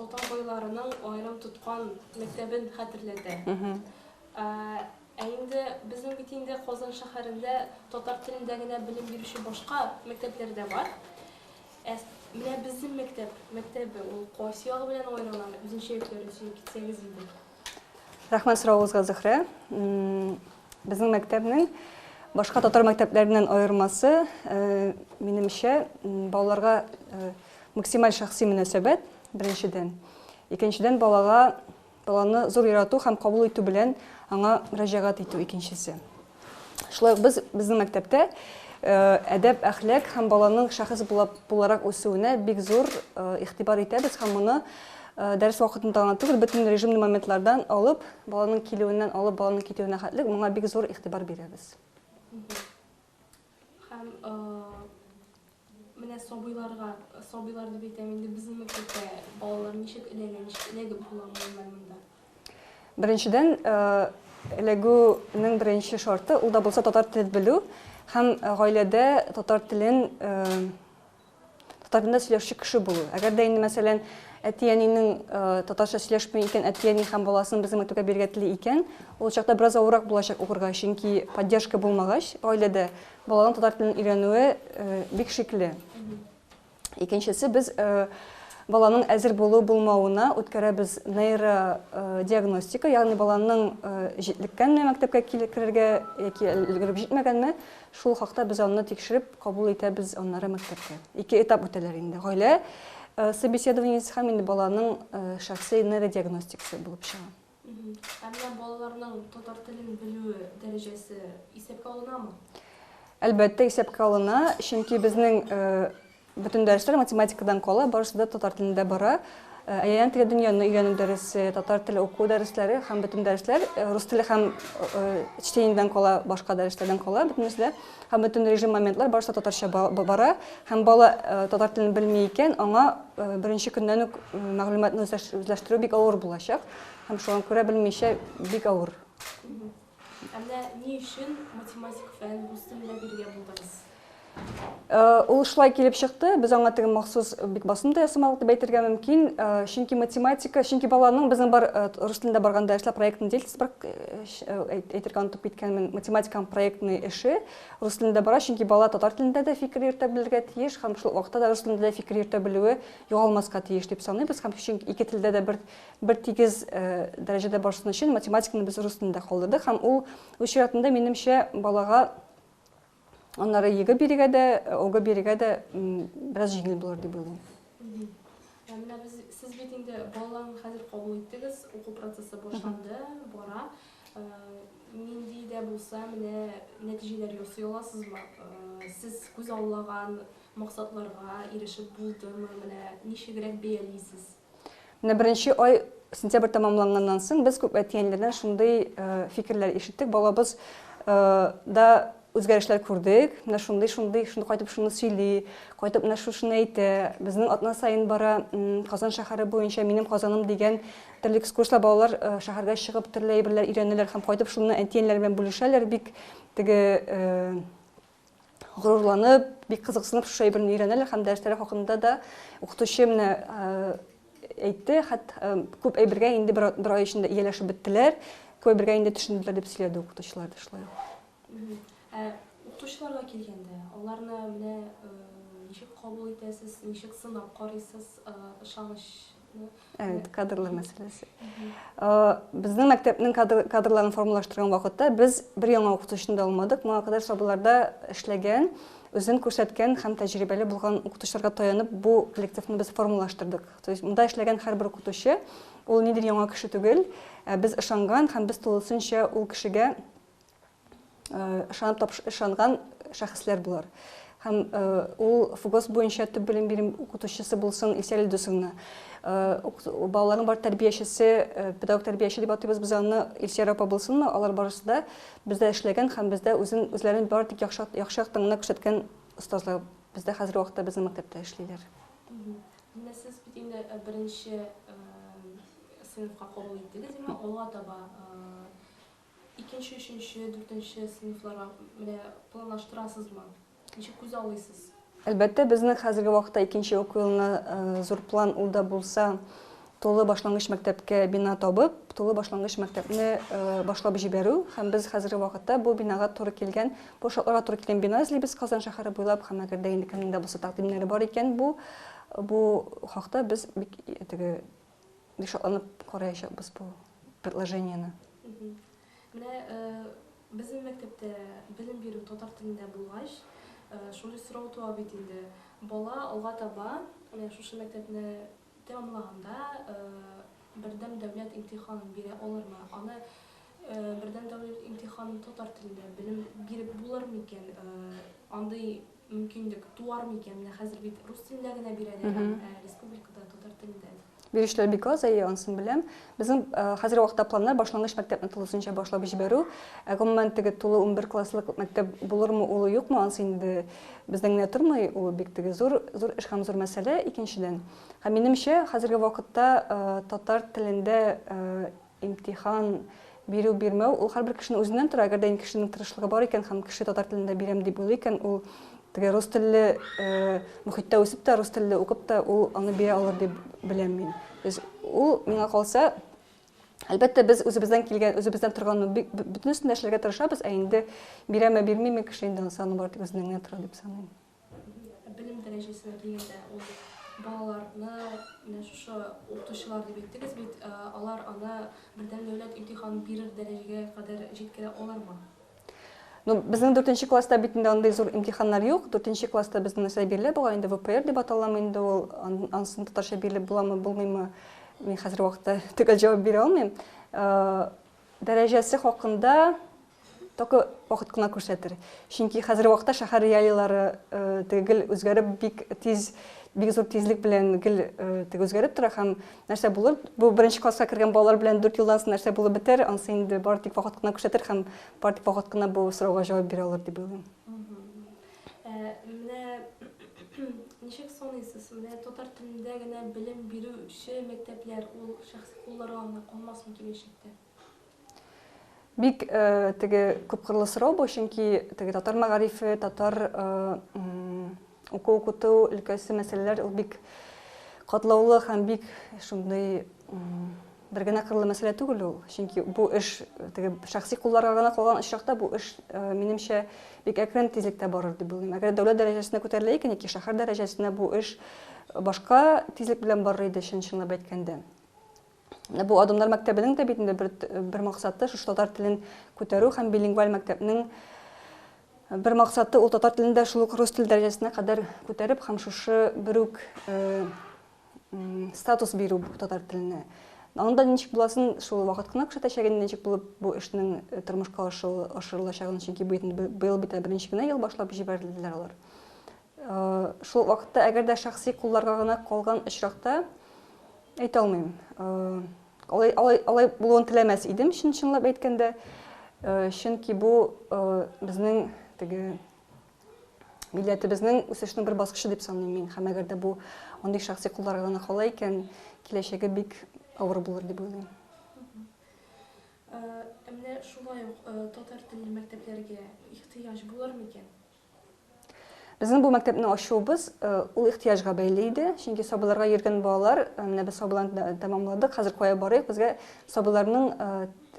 татар байларының айрым тоткан мәктәбен хәтерләтә. Инде безнең бит инде Казан шәһәрендә татар телендә генә белем бирүче башка мәктәпләр дә бар. Менә безнең мәктәбе ул кайсы ягы белән аерыла? Үзенчәлекләре өчен китсәгез инде. Рәхмәт сорауыгызга, Зөһрә. Безнең мәктәпнең башка татар мәктәпләреннән аермасы, минемчә, балаларга максималь шәхси мөнәсәбәт беренчедән. Икенчедән, баланы зур ярату һәм кабул итү белән аңа мөрәҗәгать итү икенчесе. Шулай ук безнең мәктәптә әдәп, әхлак һәм баланың шәхес буларак үсүенә бик зур игътибар итәбез һәм моны дәрес вакытында гына түгел, бөтен режимлы моментлардан алып, баланың килүеннән алып, баланың китүенә хәтлек моңа бик зур игътибар бирәбез. Һәм менә сабыйлар дип әйтәм инде безнең мәктәптә балалар ничек эләгеп була монда? Беренчедән, эләгүнең беренче шарты ул да булса татар телен белү һәм гаиләдә татар телендә сөйләшүче кеше булу. Әгәр дә инде мәсәлән әти-әнинең татарча сөйләшмәй икән, әти-әни һәм баласын безнең мәктәпкә бирергә тели икән, ул чакта бераз авыррак булачак укырга, чөнки поддержка булмагач, гаиләдә баланың татар телен өйрәнүе бик шикле. Икенчесе, без баланың әзер булу-булмавына үткәрәбез нейродиагностика, ягъни баланың җитлеккәнме мәктәпкә керергә яки өлгереп җитмәгәнме, шул хакта без аны тикшереп кабул итәбез аннары мәктәпкә. 2 этап үтәләр инде. Гаилә собеседованиесе һәм инде баланың шәхси нейродиагностикасы булып чыга. Әмма балаларның татар телен белү дәрәҗәсе исәпкә алынамы? Әлбәттә, исәпкә алына, чөнки безнең бөтен дәресләр математикадан кала, барысы да татар телендә бара. Аян теле дөньяны өйрәнү дәресе, татар теле уку дәресләре һәм бөтен дәресләр, рус теле һәм чтениедән кала, башка дәресләрдән кала, бөтенесе һәм бөтен режим моментлар барысы татарча бара. Һәм бала татар телен белми икән, аңа беренче көннән үк мәгълүматны үзләштерү бик авыр булачак. Һәм шуңа күрә белмичә бик авыр. Әмма ни өчен математик фән рус телендә биргән булдыгыз? Ул шулай килеп чыкты. Без аңа теге махсус бик басымда ясамалык дип әйтергә мөмкин. Чөнки математика, чөнки баланың безнең бар рус телендә барган дәресләр проектны делтис бар әйтергә онытып киткәнмен. Математиканың проектны эше рус телендә бара, чөнки бала татар телендә дә фикер йөртә белергә тиеш, һәм шул вакытта да рус телендә дә фикер йөртә белүе югалмаска тиеш дип саныйбыз. Һәм чөнки ике телдә дә бер тигез дәрәҗәдә барсын өчен математиканы без рус телендә калдырдык һәм ул үз чиратында минемчә балага Onlara yıgı biriga da, oga biriga da biraz jingil bulur diye buldum. Siz bitinde балаларын хәзер кабул иттегез, уку процессы башланды, бара. Нинди дә булса, менә нәтиҗәләр ясый аласызмы? Сез күз аллаган максатларга ирешеп булдымы? Менә ничегрәк бәялисез? Менә беренче ай сентябрь тәмамланганнан соң без күп әтиәннәрдән шундый фикерләр ишеттек. Балабыз да үзгәрешләр күрдек. Менә шундый кайтып шуны сөйли, кайтып менә шуны әйтә. Безнең атна сайын бара Казан шәһәре буенча минем Казаным дигән төрле экскурсиялар балалар шәһәргә чыгып төрле әйберләр өйрәнәләр һәм кайтып шуны әтиәннәр белән бүлешәләр. Бик теге горурланып, бик кызыксынып шушы әйберне өйрәнәләр һәм дәресләр хакында да укытучы менә әйтте. Хәтта күп әйбергә инде бер ай эчендә ияләшеп беттеләр. Күп әйбергә инде төшенделәр дип сөйләде укытучылар да шулай. Укытучыларга килгәндә, аларны менә ничек кабул итәсез, ничек сынап карыйсыз, ышанычны? Кадрлар мәсьәләсе. Безнең мәктәпнең кадрларын формалаштырган вакытта без бер яңа укытучыны да алмадык. Моңа кадәр сабыйларда эшләгән, үзен күрсәткән һәм тәҗрибәле булган укытучыларга таянып бу коллективны без формалаштырдык. То есть монда эшләгән һәрбер укытучы ул нидер яңа кеше түгел. Без ышанган һәм без тулысынча ул кешегә ышанган шәхесләр булар. Һәм ул ФУГОС буенча төп белем бирү укытучысы булсын Илсәр Илдусовна. Балаларның бар тәрбиячесе, педагог тәрбияче дип атыйбыз без аны Илсәр апа булсынмы, алар барысы да бездә эшләгән һәм бездә үзләрен бар тик яхшы яктан күрсәткән остазлар бездә хәзер вакытта безнең мәктәптә эшлиләр. Менә сез бит инде беренче сыйныфка кабул иттегез, алга таба икенче, өченче, дүртенче сыйныфларга менә планлаштырасызмы? Ничек күз алыйсыз? Әлбәттә, безнең хәзерге вакытта икенче уку елына зур план ул да булса, тулы башлангыч мәктәпкә бина табып, тулы башлангыч мәктәпне башлап җибәрү һәм без хәзерге вакытта бу бинага туры килгән, бу шартларга туры килгән бина эзлибез Казан шәһәре буйлап һәм әгәр дә инде кемнең дә булса тәкъдимнәре бар икән, бу хакта без бик шатланып караячакбыз бу предложениене. Менә безнең мәктәптә белем бирү татар телендә булгач, шундый сорау туа бит инде. Бала алга таба, менә шушы мәктәпне тәмамлаганда бердәм дәүләт имтиханын бирә алырмы? Аны бердәм дәүләт имтиханын татар телендә белем биреп булырмы икән? Андый мөмкинлек туармы икән? Менә хәзер бит рус телендә генә бирәләр, республикада татар телендә. Бирүчләр бик аз, ансын беләм. Безнең хәзерге вакытта планнар башлангыч мәктәпне тулысынча башлап җибәрү. Гомумән теге тулы 11 класслык мәктәп булырмы, улы юкмы, ансы инде безнең генә тормый, ул бик теге зур эш һәм зур мәсьәлә икенчедән. Һәм минемчә, хәзерге вакытта татар телендә имтихан бирү бирмәү, ул һәрбер кешенең үзеннән тора. Әгәр дә кешенең тырышлыгы бар икән һәм кеше татар телендә бирәм дип уйлый икән, ул теге рус телле мөхиттә үсеп тә, рус телле укып та, ул аны бирә алыр дип беләм мин. Ул миңа калса, әлбәттә без үзебездән килгән, үзебездән торган бөтенесен дә эшләргә тырышабыз, ә инде бирәме, бирмиме кеше инде саны бар тик үзеннән генә тора дип саныйм. Белем дәрәҗәсенә килгәндә, ул балаларны, менә шушы укытучылар дип әйттегез бит, алар аны бердәм дәүләт имтиханын бирер дәрәҗәгә кадәр җиткерә алырмы? Безнең 4нче класста бит инде андый зур имтиханнар юк. 4нче класста безнең нәрсә бирелә, буга инде ВПР дип аталама инде ул. Ансын татарча бирелеп буламы, булмыймы? Мин хәзер вакытта төгәл җавап бирә алмыйм. Дәрәҗәсе хакында только вакыт кына күрсәтер. Чөнки хәзер вакытта шәһәр реалиялары төгәл үзгәреп бик зур тизлек белән төгәл үзгәреп тора һәм нәрсә булыр? Бу 1нче класска кергән балалар белән 4 елдан соң нәрсә булып бетәр? Ансы инде бар тик вакыт кына күрсәтер һәм бар тик вакыт кына бу сорауга җавап бирә алыр дип уйлыйм. Менә ничек саныйсыз? Менә татар телендә генә белем бирүче мәктәпләр ул шәхси кулларга гына калмасмы киләчәктә? Бик теге күп кырлы сорау бу, чөнки теге татар мәгарифе, татар укыту өлкәсе мәсьәләләр ул бик катлаулы һәм бик шундый бер генә кырлы мәсьәлә түгел ул. Чөнки бу эш теге шәхси кулларга гына калган очракта бу эш минемчә бик әкрен тизлектә барыр дип уйлыйм. Әгәр дәүләт дәрәҗәсенә күтәрелә икән, яки шәһәр дәрәҗәсенә бу эш башка тизлек белән барыр иде, чынлап әйткәндә. Бу Адымнар мәктәбенең дә бит инде бер максаты шушы татар телен күтәрү һәм билингваль мәктәпнең бер максаты ул татар телендә шул ук рус тел дәрәҗәсенә кадәр күтәреп һәм шушы бер үк статус бирү татар теленә. Анда ничек буласын шул вакыт кына күрсәтәчәген, ничек булып бу эшнең тормышка ашырылачагын, чөнки быел бит 1нче генә ел башлап җибәрделәр алар. Шул вакытта әгәр дә шәхси кулларга гына калган очракта әйтә алмыйм. Алай булуын теләмәс идем, чынлап әйткәндә, чөнки бу безнең теге милләтебезнең үсешнең бер баскычы дип саныйм мин. Һәм әгәр дә бу андый шәхси кулларга гына кала икән, киләчәге бик авыр булыр дип уйлыйм. Менә шулай ук татар телле мәктәпләргә ихтыяҗ булырмы икән? Безнең бу мәктәпне ачуыбыз ул ихтыяҗга бәйле иде. Чөнки сабыйларга йөргән балалар, менә без сабыйларны тәмамладык, хәзер кая барыйк, безгә сабыйларның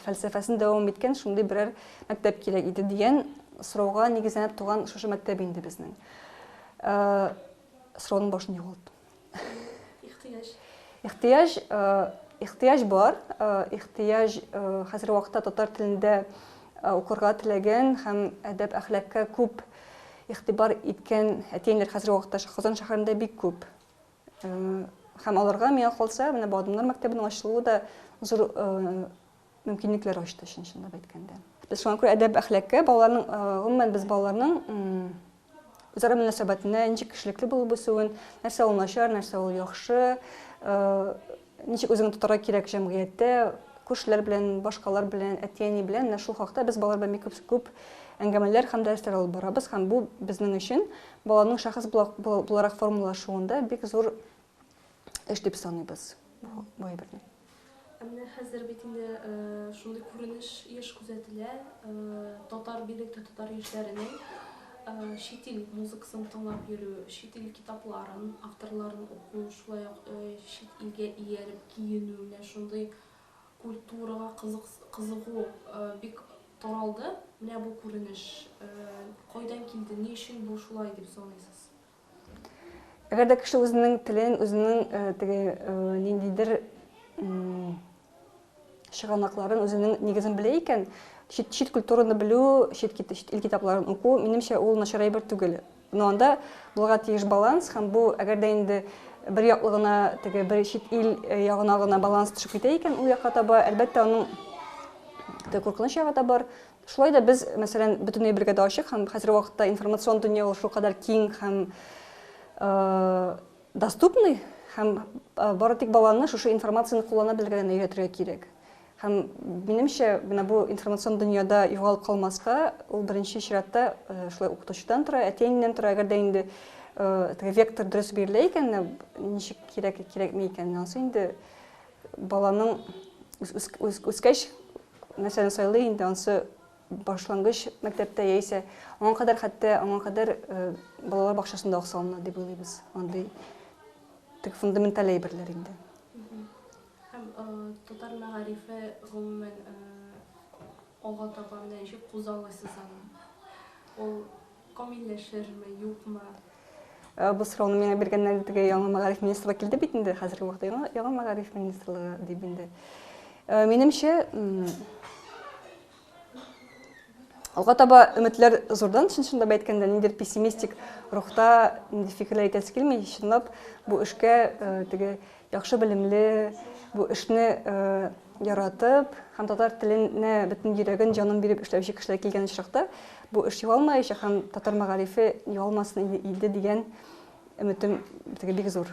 фәлсәфәсен дәвам иткән шундый берәр мәктәп кирәк иде дигән сорауга нигезләнеп туган шушы мәктәп инде безнең. Сорауның башын югалттым. Ихтыяҗ бар. Ихтыяҗ хәзер вакытта татар телендә укырга теләгән һәм әдәп әхлакка күп игътибар иткән әтиләр хәзер вакытта Казан шәһәрендә бик күп. Һәм аларга миңа калса, менә бу Адымнар мәктәбенең ачылуы да зур мөмкинлекләр ачты, чынлап әйткәндә. Без шуңа күрә әдәп әхлакка балаларның, гомумән без балаларның үзара мөнәсәбәтенә, ничек кешелекле булып үсүен, нәрсә ул начар, нәрсә ул яхшы, ничек үзеңне тотарга кирәк җәмгыятьтә, күршеләр белән, башкалар белән, әти-әни белән, шул хакта без балалар белән күп әңгәмәләр һәм дәресләр алып барабыз һәм бу безнең өчен баланың шәхес буларак формалашуында бик зур эш дип саныйбыз. Бу әйберне. Менә хәзер бит инде шундый күренеш еш күзәтелә, татар бигрәк тә татар яшьләренең шет ил музыкасын тыңлап йөрү, шет ил китапларын, авторларын уку, шулай ук шет илгә ияреп киенү, менә шундый культурага кызыгу бик таралды. Менә бу күренеш кайдан килде, ни өчен бу шулай дип саныйсыз? Әгәр дә кеше үзенең телен, үзенең теге ниндидер чыганакларын, үзенең нигезен белә икән, чит культураны белү, чит ил китапларын уку, минемчә, ул начар әйбер түгел. Но анда булырга тиеш баланс, һәм бу әгәр дә инде бер яклы гына теге бер чит ил ягына гына баланс төшеп китә икән, ул якка таба әлбәттә аның куркыныч ягы да бар. Шулай да без, мәсәлән, бөтенләй бергә дә ачык һәм хәзерге вакытта информацион дөнья ул шулкадәр киң һәм доступный, һәм бары тик баланы шушы информацияны куллана белгән өйрәтергә кирәк. Һәм минемчә, менә бу информацион дөньяда югалып калмаска, ул беренче чиратта шулай укытучыдан тора, әти-әнинән тора, әгәр дә инде теге вектор дөрес бирелә икән, ничек кирәкме икән, анысы инде баланың үскәч мәсәлән сайлый инде, анысы башлангыч мәктәптә яисә аңа кадәр хәтта аңа кадәр балалар бакчасында аксалына дип уйлыйбыз. Андый тик фундаменталь әйберләр инде. Һәм татар мәгарифе гомумән алга таба ничек кузгалыйсыз аны? Ул камилләшерме, юкмы? Бу сорауны миңа биргәннәр теге яңа мәгариф министры килде бит инде, хәзерге вакытта яңа мәгариф министрлыгы дип инде. Минемчә, алга таба өметләр зурдан, чынлап әйткәндә, ниндидер пессимистик рухта фикерләр әйтәсе килми, чынлап бу эшкә теге яхшы белемле, бу эшне яратып, һәм татар теленә бөтен йөрәген, җанын биреп эшләүче кешеләр килгән чакта, бу эш югалмаячак һәм татар мәгарифе югалмасын иде дигән өметем теге бик зур.